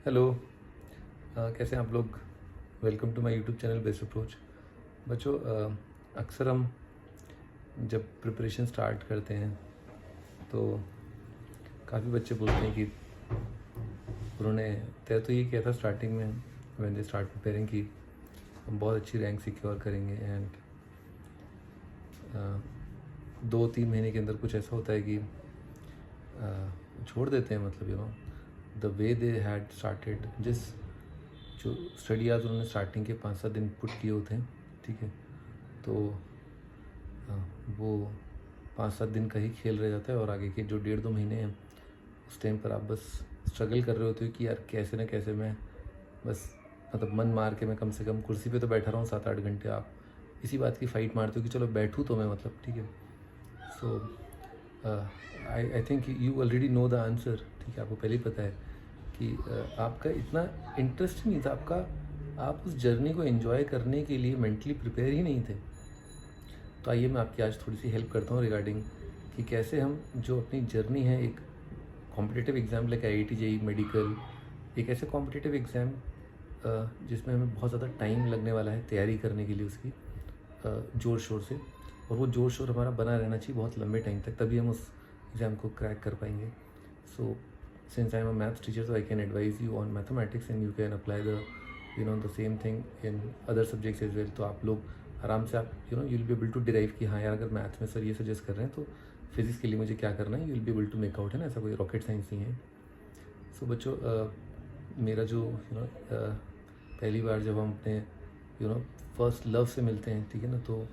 Hello. कैसे हैं आप लोग? Welcome to my YouTube channel best approach. बच्चों, अक्सर हम जब प्रिपरेशन स्टार्ट करते हैं तो काफ़ी बच्चे बोलते हैं कि उन्होंने तय तो ये किया था स्टार्टिंग में व्हेन दे स्टार्ट प्रिपेयरिंग कि हम बहुत अच्छी रैंक सिक्योर करेंगे एंड 2-3 महीने के अंदर कुछ ऐसा होता है कि छोड़ देते हैं। मतलब the way they had started, जिस जो स्टडी आज उन्होंने स्टार्टिंग के 5-7 दिन पुट किए होते हैं, ठीक है, तो वो 5-7 दिन का ही खेल रह जाता है और आगे के जो 1.5-2 महीने हैं उस टाइम पर आप बस स्ट्रगल कर रहे होते हो कि यार कैसे ना कैसे मैं बस मतलब मन मार के मैं कम से कम कुर्सी पे तो बैठा रहा हूँ 7-8 घंटे। आप इसी बात की फ़ाइट मारते हो कि चलो बैठूँ तो मैं, मतलब ठीक है। So I think you already know the answer, ठीक है, आपको पहले ही पता है कि आपका इतना इंटरेस्ट नहीं था, आप उस जर्नी को एंजॉय करने के लिए मेंटली प्रिपेयर ही नहीं थे। तो आइए मैं आपकी आज थोड़ी सी हेल्प करता हूँ रिगार्डिंग कि कैसे हम जो अपनी जर्नी है एक competitive exam like IIT JEE medical, एक ऐसे कॉम्पिटिटिव एग्ज़ाम जिसमें हमें बहुत ज़्यादा टाइम लगने वाला है तैयारी करने के लिए उसकी ज़ोर शोर से, और वो ज़ोर शोर हमारा बना रहना चाहिए बहुत लंबे टाइम तक, तभी हम उस एग्ज़ाम को क्रैक कर पाएंगे। So since I am a maths teacher so I can advise you on mathematics and you can apply the same thing in other subjects as well। तो आप लोग आराम से आप you'll be able to derive कि हाँ यार अगर मैथ्स में सर ये सजेस्ट कर रहे हैं तो फिज़िक्स के लिए मुझे क्या करना है, you'll be able to make out, है ना, ऐसा कोई रॉकेट साइंस नहीं है। सो बच्चों, मेरा जो पहली बार जब हम अपने फर्स्ट लव से मिलते हैं, ठीक है ना, तो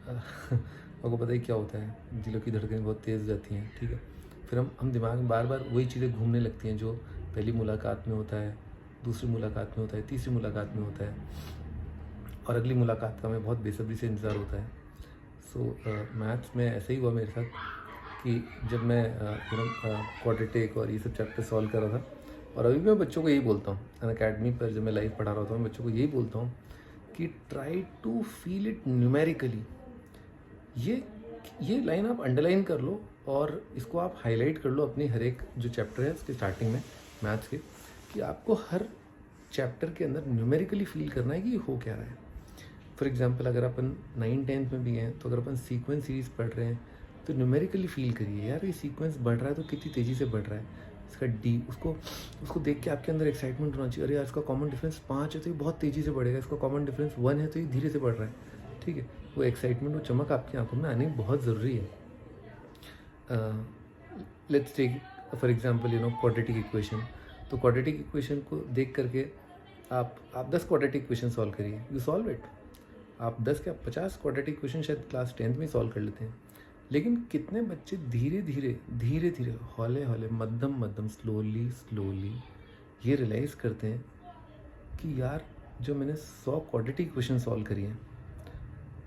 आपको पता ही क्या होता है, दिलों की धड़कनें बहुत तेज़ जाती हैं, ठीक है। फिर हम दिमाग में बार बार वही चीज़ें घूमने लगती हैं जो पहली मुलाकात में होता है, दूसरी मुलाकात में होता है, तीसरी मुलाकात में होता है, और अगली मुलाकात का हमें बहुत बेसब्री से इंतज़ार होता है। सो मैथ्स में ऐसा ही हुआ मेरे साथ कि जब मैं क्वाड्रेटिक और ये सब चैप्टर सॉल्व कर रहा था, और अभी मैं बच्चों को यही बोलता हूँ अन अकेडमी पर, जब मैं लाइव पढ़ा रहा होता हूँ, मैं बच्चों को यही बोलता हूँ कि try to feel it numerically. ये लाइन आप अंडरलाइन कर लो और इसको आप हाईलाइट कर लो अपनी हर एक जो चैप्टर है उसके स्टार्टिंग में मैथ्स के, कि आपको हर चैप्टर के अंदर न्यूमेरिकली फील करना है कि ये हो क्या रहा है। फॉर एग्जांपल अगर अपन 9th-10th में भी हैं तो अगर अपन सीक्वेंस सीरीज़ पढ़ रहे हैं तो न्यूमेरिकली फील करिए यार ये सीक्वेंस बढ़ रहा है तो कितनी तेज़ी से बढ़ रहा है, इसका डी उसको देख के आपके अंदर एक्साइटमेंट होना चाहिए। अरे यार इसका कॉमन डिफरेंस 5 है तो ये बहुत तेज़ी से बढ़ेगा, इसका कॉमन डिफरेंस 1 है तो ये धीरे से बढ़ रहा है, ठीक है। वो एक्साइटमेंट, वो चमक आपकी आंखों में आनी बहुत ज़रूरी है। Let's take for example quadratic equation. तो क्वाड्रेटिक इक्वेशन को देख करके आप 10 क्वाड्रेटिक इक्वेशन सॉल्व करिए, यू सॉल्व इट। आप 10 क्या 50 क्वाड्रेटिक इक्वेशन शायद क्लास 10th में सॉल्व कर लेते हैं, लेकिन कितने बच्चे धीरे धीरे हौले हौले मध्यम स्लोली ये रियलाइज़ करते हैं कि यार जो मैंने 100 क्वाड्रेटिक इक्वेशन सॉल्व करी हैं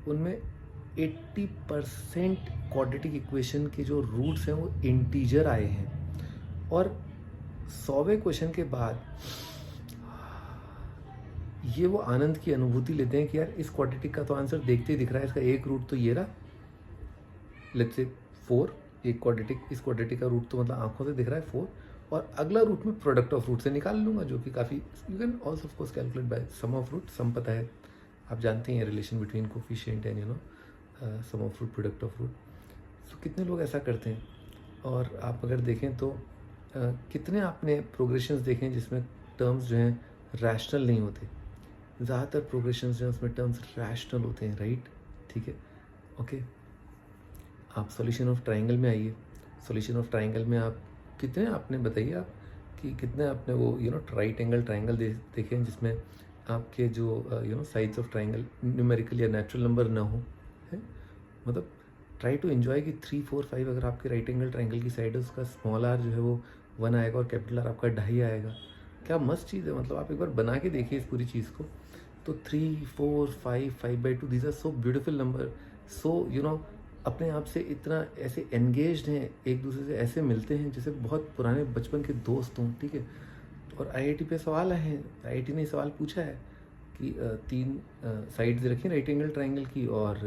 उनमें 80% क्वाड्रेटिक इक्वेशन के जो रूट्स हैं वो इंटीजर आए हैं, और 100वें क्वेश्चन के बाद ये वो आनंद की अनुभूति लेते हैं कि यार इस क्वाड्रेटिक का तो आंसर देखते ही दिख रहा है, इसका एक रूट तो ये रहा, लेट्स से 4, एक क्वाड्रेटिक, इस क्वाड्रेटिक का रूट तो मतलब आंखों से दिख रहा है 4, और अगला रूट में प्रोडक्ट ऑफ रूट से निकाल लूँगा, जो कि काफ़ी you can also of course calculate by sum of root, sum पता है, आप जानते हैं relation between coefficient and sum of root, product of root. So कितने लोग ऐसा करते हैं, और आप अगर देखें तो कितने आपने प्रोग्रेशंस देखे हैं जिसमें टर्म्स जो हैं रैशनल नहीं होते। ज़्यादातर प्रोग्रेशंस जो हैं उसमें टर्म्स रैशनल होते हैं, राइट, ठीक है, ओके। आप सॉल्यूशन ऑफ ट्राइंगल में आइए, सॉल्यूशन ऑफ ट्राइंगल में आप कितने आपने बताइए आप कि कितने आपने वो राइट एंगल ट्राइंगल देखे हैं जिसमें आपके जो साइड्स ऑफ ट्राइंगल न्यूमेरिकल या नेचुरल नंबर ना हो, है, मतलब ट्राई टू एंजॉय कि 3, 4, 5 अगर आपके राइट एंगल ट्राइंगल की साइड है उसका स्मॉल आर जो है वो 1 आएगा और कैपिटल आर आपका 2.5 आएगा। क्या मस्त चीज़ है, मतलब आप एक बार बना के देखिए इस पूरी चीज़ को। तो 3, 4, 5, 5/2 these are so beautiful number. So अपने आप से इतना ऐसे एंगेज्ड हैं, एक दूसरे से ऐसे मिलते हैं जैसे बहुत पुराने बचपन के दोस्त हों, ठीक है। और IIT पे सवाल आए हैं, IIT ने सवाल पूछा है कि 3 साइड्स रखी राइट एंगल ट्राइंगल की और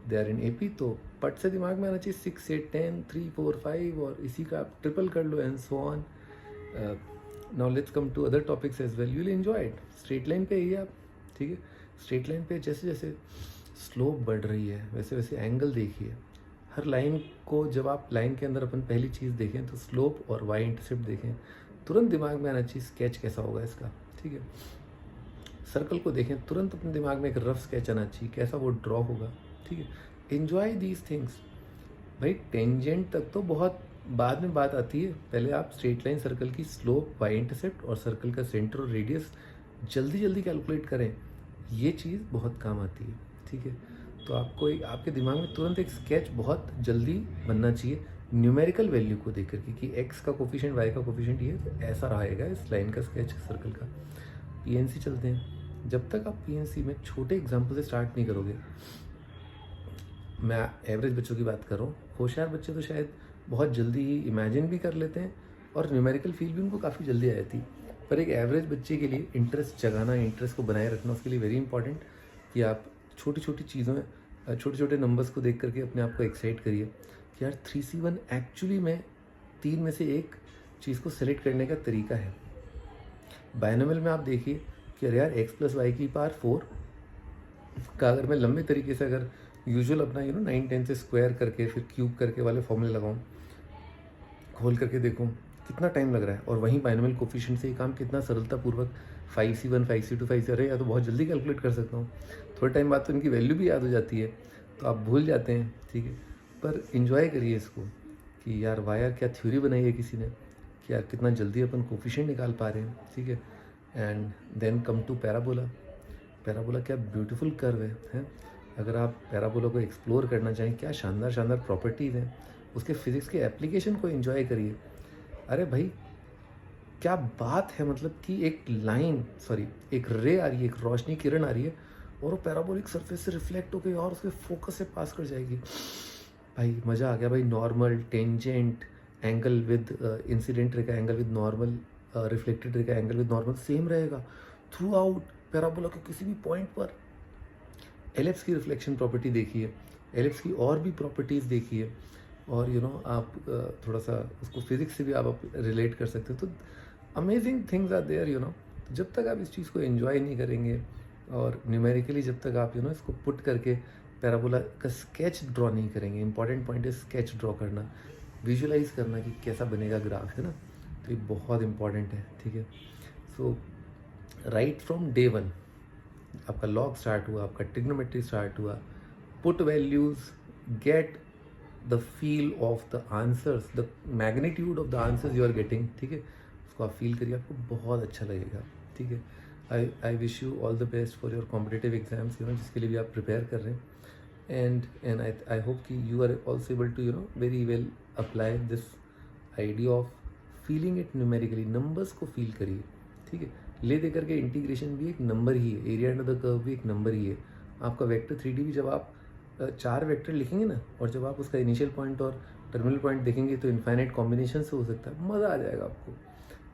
दे आर इन AP, तो पट से दिमाग में आना चाहिए 6, 8, 10, 3, 4, 5, और इसी का आप ट्रिपल कर लो and so on. Now let's come to other topics as well, you will enjoy it. Straight line पे ही आप, ठीक है, स्ट्रेट लाइन पे जैसे जैसे स्लोप बढ़ रही है वैसे वैसे एंगल देखिए। हर लाइन को जब आप लाइन के अंदर अपन पहली चीज़ देखें तो स्लोप और वाई इंटरसेप्ट देखें, तुरंत दिमाग में आना चाहिए स्केच कैसा होगा इसका, ठीक है। सर्कल को देखें, तुरंत अपने दिमाग में एक रफ स्केच आना चाहिए कैसा वो ड्रॉ होगा, ठीक है। Enjoy these things. भाई टेंजेंट तक तो बहुत बाद में बात आती है, पहले आप स्ट्रेट लाइन सर्कल की स्लोप, वाई इंटरसेप्ट और सर्कल का सेंटर और रेडियस जल्दी जल्दी कैलकुलेट करें, ये चीज़ बहुत काम आती है, ठीक है। तो आपको आपके दिमाग में तुरंत एक स्केच बहुत जल्दी बनना चाहिए न्यूमेरिकल वैल्यू को देख करके कि एक्स का कोफिशिएंट, वाई का कोफिशिएंट ये तो ऐसा रहेगा इस लाइन का स्केच सर्कल का। पीएनसी चलते हैं, जब तक आप पीएनसी में छोटे एग्जाम्पल से स्टार्ट नहीं करोगे, मैं एवरेज बच्चों की बात कर रहा हूँ, होशियार बच्चे तो शायद बहुत जल्दी ही इमेजिन भी कर लेते हैं और न्यूमेरिकल फील भी उनको काफ़ी जल्दी आ जाती है, पर एक एवरेज बच्चे के लिए इंटरेस्ट जगाना, इंटरेस्ट को बनाए रखना उसके लिए वेरी इंपॉर्टेंट कि आप छोटी छोटी चीज़ों में, छोटे छोटे नंबर्स को देख करके अपने आप को एक्साइट करिए कि यार 3C1 एक्चुअली में 3 में से एक चीज़ को सेलेक्ट करने का तरीका है। बायनोमियल में आप देखिए कि अरे यार x + y की पावर 4 का अगर मैं लंबे तरीके से अगर यूजुअल अपना 9 10 से स्क्वायर करके फिर क्यूब करके वाले फॉर्मूले लगाऊं, खोल करके देखूं कितना टाइम लग रहा है, और वहीं बायनोमियल कोफिशिएंट से ये काम कितना सरलतापूर्वक 5C1 5C2 5C, अरे या तो बहुत जल्दी कैलकुलेट कर सकता हूँ, थोड़े टाइम बाद तो इनकी वैल्यू भी याद हो जाती है तो आप भूल जाते हैं, ठीक है। पर इन्जॉय करिए इसको कि यार वाह यार क्या थ्योरी बनाई है किसी ने कि यार कितना जल्दी अपन कोफिशिएंट निकाल पा रहे हैं, ठीक है। And then come to parabola. Parabola क्या ब्यूटीफुल कर्व है? अगर आप पैराबोला को एक्सप्लोर करना चाहें, क्या शानदार शानदार प्रॉपर्टीज़ हैं, उसके फिज़िक्स के एप्लीकेशन को एंजॉय करिए। अरे भाई क्या बात है, मतलब कि एक लाइन, सॉरी एक रे आ रही है, एक रोशनी किरण आ रही है और वो पैराबोलिक सरफेस से रिफ्लेक्ट होकर और उसके फोकस से पास कर जाएगी। भाई मज़ा आ गया भाई। Normal, tangent, angle with incident ray का angle with normal, reflected ray का एंगल विद नॉर्मल सेम रहेगा थ्रू आउट पैराबोला के किसी भी पॉइंट पर। एलिप्स की रिफ्लेक्शन प्रॉपर्टी देखिए, एलिप्स की और भी प्रॉपर्टीज़ देखिए, और आप थोड़ा सा उसको फिजिक्स से भी आप रिलेट कर सकते हो। तो अमेजिंग थिंग्स आर देयर। तो जब तक आप इस चीज़ को एंजॉय नहीं करेंगे और न्यूमेरिकली जब तक आप इसको पुट करके पैराबोला का स्केच ड्रॉ नहीं करेंगे, इंपॉर्टेंट पॉइंट है स्केच ड्रॉ करना, विजुअलाइज करना कि कैसा बनेगा ग्राफ, है ना। तो ये बहुत इंपॉर्टेंट है, ठीक है। सो राइट फ्रॉम डे 1 आपका लॉग स्टार्ट हुआ, आपका ट्रिग्नोमेट्री स्टार्ट हुआ, put values, get the feel of the answers, the magnitude of the answers you are getting, ठीक है। उसको आप फील करिए, आपको बहुत अच्छा लगेगा, ठीक है। I wish you all the best for your competitive exams, जिसके लिए भी आप प्रिपेयर कर रहे हैं। एंड आई होप कि you are also able to very well apply this idea of feeling it numerically. Numbers को फील करिए, ठीक है। ले दे करके इंटीग्रेशन भी एक नंबर ही है, एरिया अंडर द कर्व भी एक नंबर ही है। आपका वेक्टर 3D भी जब आप 4 वेक्टर लिखेंगे ना, और जब आप उसका इनिशियल पॉइंट और टर्मिनल पॉइंट देखेंगे तो इनफाइनाइट कॉम्बिनेशन से हो सकता है, मज़ा आ जाएगा आपको,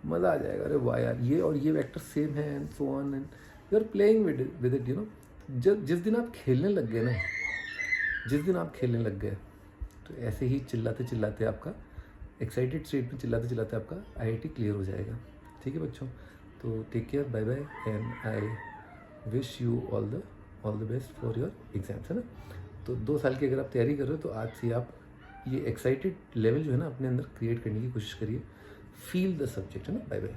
मज़ा आ जाएगा। अरे वाह यार, ये और ये वेक्टर सेम है and so on, and you are playing with it. जब जिस दिन आप खेलने लग गए ना, जिस दिन आप खेलने लग गए, तो ऐसे ही चिल्लाते चिल्लाते आपका एक्साइटेड स्टेट में चिल्लाते चिल्लाते आपका IIT क्लियर हो जाएगा, ठीक है बच्चों। तो take care, bye bye, and I wish you all the best for your exams, है ना। तो 2 साल की अगर आप तैयारी कर रहे हो तो आज से आप ये एक्साइटेड लेवल जो है ना अपने अंदर क्रिएट करने की कोशिश करिए। फील द सब्जेक्ट, है ना। Bye bye.